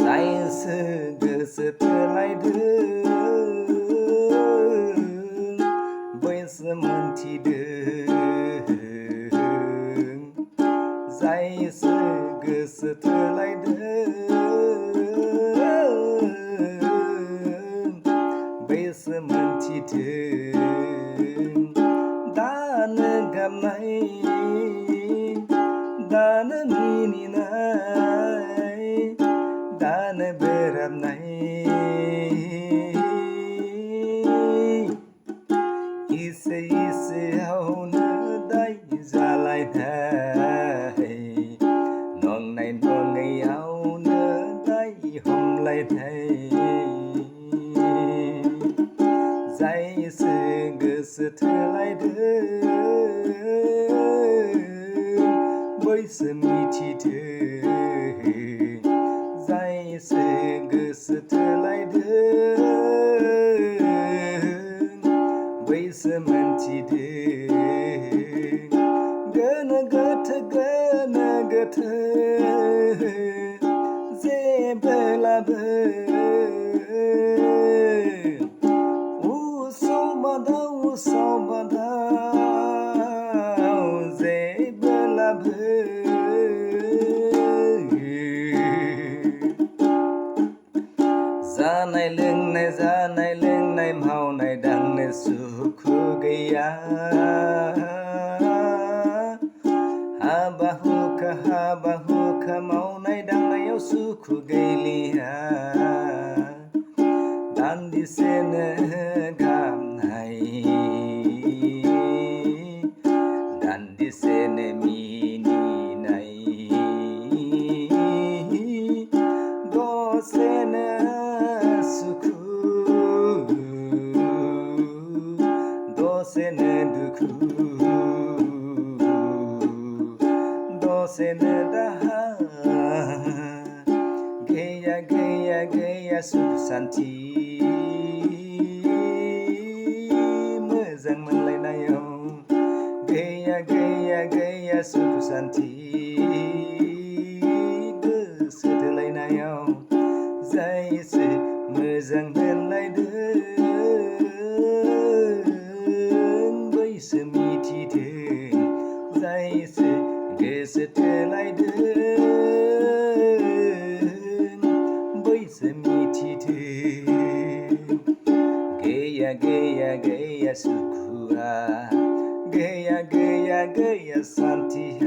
जायसो गोसो थोलायदों बैसो मोनथिदों जायसो गोसो थोलायदों बैसो मोनथिदों दानो गाबनाय दानो मिनिनाय दानो बोराबनाय इसे इसेयावनो दाय जालायनाय नंनाय नङैयावनो दाय हमलायनाय जायसो गोसो थोलायदों बैसो मिथिदों जायसो गोसो थोलायदों बैसो मोनथिदों गोनो गोथो जेबोलाबो उसाव बादाव जेबोलाबो जानाय लोंनाय मावनाय दांनाय सुख गैया हाबा हुखा मावनाय दांनायाव सुख गैलिया दान्दिसेनो गाबनाय दान्दिसेनो मिनिनाय दसेनो सुखु दसेनो दुखु दसेनो दाहा गैया सुख सान्थि मोजां मोनलायनायाव गैया सुख सान्थि गोसो थोलायनायाव जायसो मोजां मोनलायदों बैसो मिथिदों जायसो गोसो थोलायदों बैसो मिथिदों गैया सुखुआ गैया सान्थिया